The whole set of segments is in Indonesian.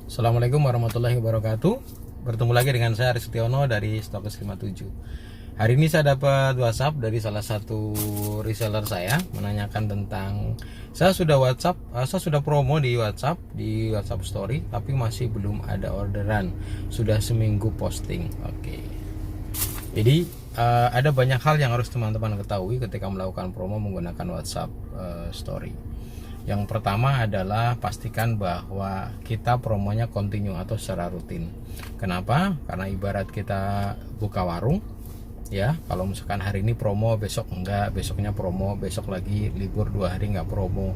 Assalamualaikum warahmatullahi wabarakatuh. Bertemu lagi dengan saya Aris Setiono dari Stokes 57. Hari ini saya dapat WhatsApp dari salah satu reseller saya menanyakan tentang saya sudah promo di WhatsApp Story, tapi masih belum ada orderan. Sudah seminggu posting. Oke. Jadi ada banyak hal yang harus teman-teman ketahui ketika melakukan promo menggunakan WhatsApp Story. Yang pertama adalah pastikan bahwa kita promonya continue atau secara rutin. Kenapa? Karena ibarat kita buka warung, ya. Kalau misalkan hari ini promo, besok enggak, besoknya promo, besok lagi libur 2 hari enggak promo,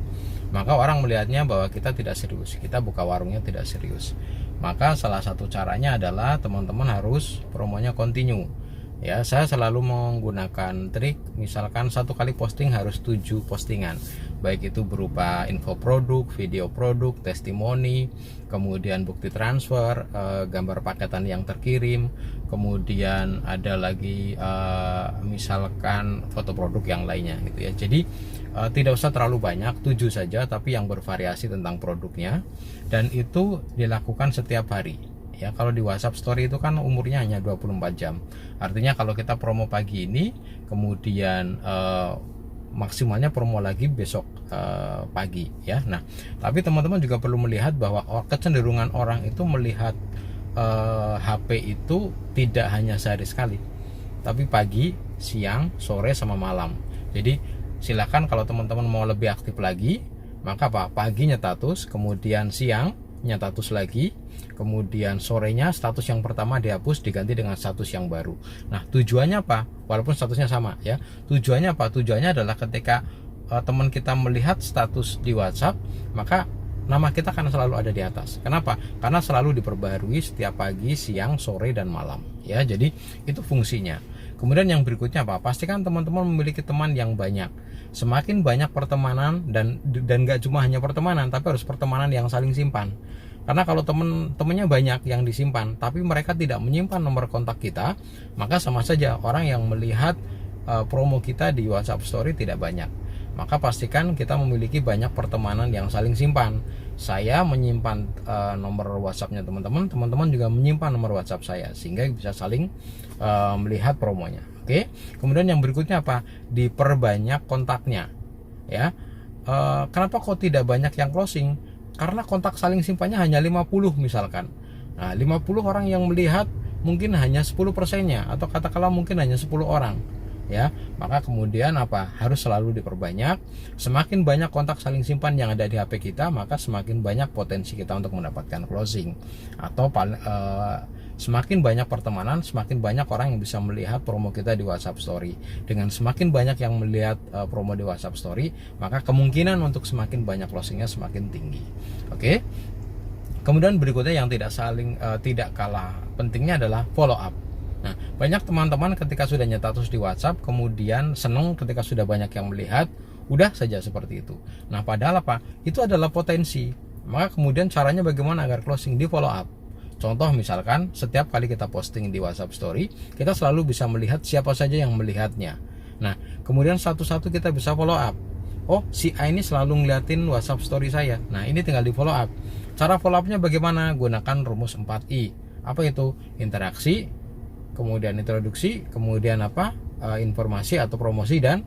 maka orang melihatnya bahwa kita tidak serius, kita buka warungnya tidak serius. Maka salah satu caranya adalah teman-teman harus promonya continue. Ya, saya selalu menggunakan trik, misalkan satu kali posting harus 7 postingan, baik itu berupa info produk, video produk, testimoni, kemudian bukti transfer, gambar paketan yang terkirim, kemudian ada lagi misalkan foto produk yang lainnya gitu ya. Jadi tidak usah terlalu banyak, 7 saja, tapi yang bervariasi tentang produknya, dan itu dilakukan setiap hari. Ya, kalau di WhatsApp Story itu kan umurnya hanya 24 jam. Artinya kalau kita promo pagi ini, kemudian maksimalnya promo lagi besok pagi ya. Nah, tapi teman-teman juga perlu melihat bahwa kecenderungan orang itu melihat HP itu tidak hanya sehari sekali, tapi pagi, siang, sore, sama malam. Jadi silakan kalau teman-teman mau lebih aktif lagi, maka paginya status, kemudian siang status lagi, kemudian sorenya status yang pertama dihapus diganti dengan status yang baru. Nah, tujuannya apa? Walaupun statusnya sama ya. Tujuannya apa? Tujuannya adalah ketika teman kita melihat status di WhatsApp, maka nama kita akan selalu ada di atas. Kenapa? Karena selalu diperbaharui setiap pagi, siang, sore, dan malam ya. Jadi itu fungsinya. Kemudian yang berikutnya apa? Pastikan teman-teman memiliki teman yang banyak. Semakin banyak pertemanan, dan gak cuma hanya pertemanan, tapi harus pertemanan yang saling simpan. Karena kalau teman-temannya banyak yang disimpan, tapi mereka tidak menyimpan nomor kontak kita, maka sama saja orang yang melihat promo kita di WhatsApp Story tidak banyak. Maka pastikan kita memiliki banyak pertemanan yang saling simpan. Saya menyimpan nomor WhatsAppnya teman-teman, teman-teman juga menyimpan nomor WhatsApp saya, sehingga bisa saling melihat promonya. Oke. Kemudian yang berikutnya apa? Diperbanyak kontaknya. Ya. Kenapa kok tidak banyak yang closing? Karena kontak saling simpannya hanya 50 misalkan. Nah, 50 orang yang melihat mungkin hanya 10%-nya, atau katakanlah mungkin hanya 10 orang. Ya, maka kemudian apa? Harus selalu diperbanyak. Semakin banyak kontak saling simpan yang ada di HP kita, maka semakin banyak potensi kita untuk mendapatkan closing. Atau semakin banyak pertemanan, semakin banyak orang yang bisa melihat promo kita di WhatsApp Story. Dengan semakin banyak yang melihat promo di WhatsApp Story, maka kemungkinan untuk semakin banyak closingnya semakin tinggi. Oke. Kemudian berikutnya yang tidak kalah pentingnya adalah follow up. Nah, banyak teman-teman ketika sudah status di WhatsApp, kemudian senang ketika sudah banyak yang melihat, udah saja seperti itu. Nah, padahal apa? Itu adalah potensi. Maka kemudian caranya bagaimana agar closing? Di follow up. Contoh misalkan setiap kali kita posting di WhatsApp Story, kita selalu bisa melihat siapa saja yang melihatnya. Nah, kemudian satu-satu kita bisa follow up. Oh, si A ini selalu ngeliatin WhatsApp Story saya. Nah, ini tinggal di follow up. Cara follow upnya bagaimana? Gunakan rumus 4I. Apa itu? Interaksi, kemudian introduksi, kemudian informasi atau promosi, dan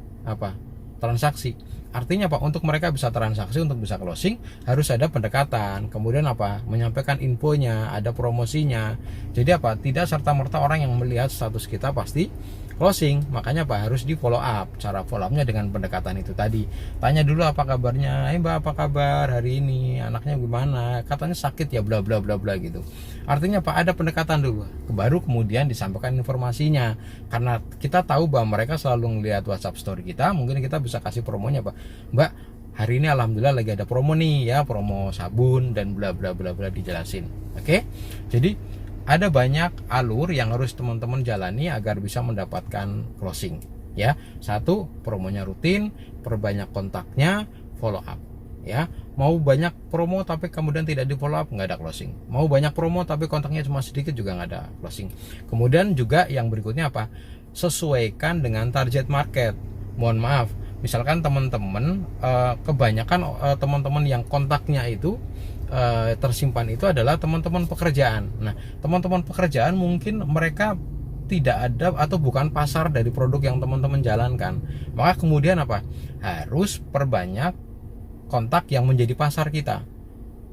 transaksi. Artinya apa? Untuk mereka bisa transaksi, untuk bisa closing harus ada pendekatan, kemudian menyampaikan infonya, ada promosinya. Jadi tidak serta-merta orang yang melihat status kita pasti closing. Makanya harus di follow up. Cara follow upnya dengan pendekatan itu tadi. Tanya dulu apa kabarnya, Mbak, apa kabar hari ini, anaknya gimana, katanya sakit ya, bla bla bla bla gitu. Artinya ada pendekatan dulu, baru kemudian disampaikan informasinya. Karena kita tahu bahwa mereka selalu ngelihat WhatsApp Story kita, mungkin kita bisa kasih promonya, Mbak, hari ini alhamdulillah lagi ada promo nih ya, promo sabun dan bla bla bla bla, dijelasin. Oke. Jadi ada banyak alur yang harus teman-teman jalani agar bisa mendapatkan closing ya. Satu, promonya rutin, perbanyak kontaknya, follow up ya. Mau banyak promo tapi kemudian tidak di follow up, nggak ada closing. Mau banyak promo tapi kontaknya cuma sedikit, juga nggak ada closing. Kemudian juga yang berikutnya sesuaikan dengan target market. Mohon maaf, misalkan teman-teman kebanyakan teman-teman yang kontaknya itu tersimpan itu adalah teman-teman pekerjaan. Nah, teman-teman pekerjaan mungkin mereka tidak ada atau bukan pasar dari produk yang teman-teman jalankan. Maka kemudian apa? Harus perbanyak kontak yang menjadi pasar kita.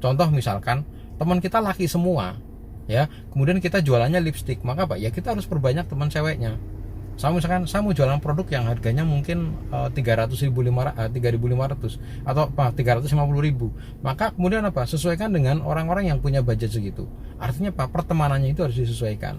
Contoh misalkan teman kita laki semua, ya. Kemudian kita jualannya lipstick, maka apa? Ya kita harus perbanyak teman ceweknya. Misalkan saya mau jualan produk yang harganya mungkin 3.500 atau 350.000, maka kemudian apa? Sesuaikan dengan orang-orang yang punya budget segitu. Artinya apa? Pertemanannya itu harus disesuaikan.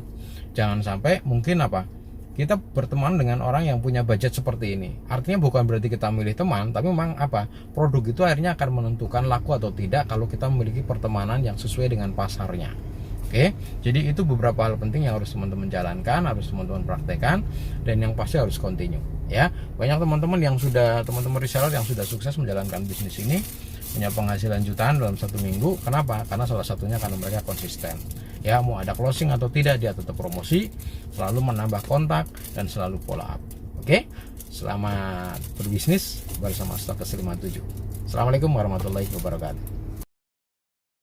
Jangan sampai mungkin apa? Kita berteman dengan orang yang punya budget seperti ini. Artinya bukan berarti kita milih teman, tapi memang apa? Produk itu akhirnya akan menentukan laku atau tidak kalau kita memiliki pertemanan yang sesuai dengan pasarnya. Oke, jadi itu beberapa hal penting yang harus teman-teman jalankan, harus teman-teman praktekkan, dan yang pasti harus continue. Ya, banyak teman-teman teman-teman reseller yang sudah sukses menjalankan bisnis ini, punya penghasilan jutaan dalam 1 minggu. Kenapa? Karena salah satunya karena mereka konsisten. Ya, mau ada closing atau tidak, dia tetap promosi, selalu menambah kontak, dan selalu follow up. Oke, selamat berbisnis bersama Stokes 57. Assalamualaikum warahmatullahi wabarakatuh.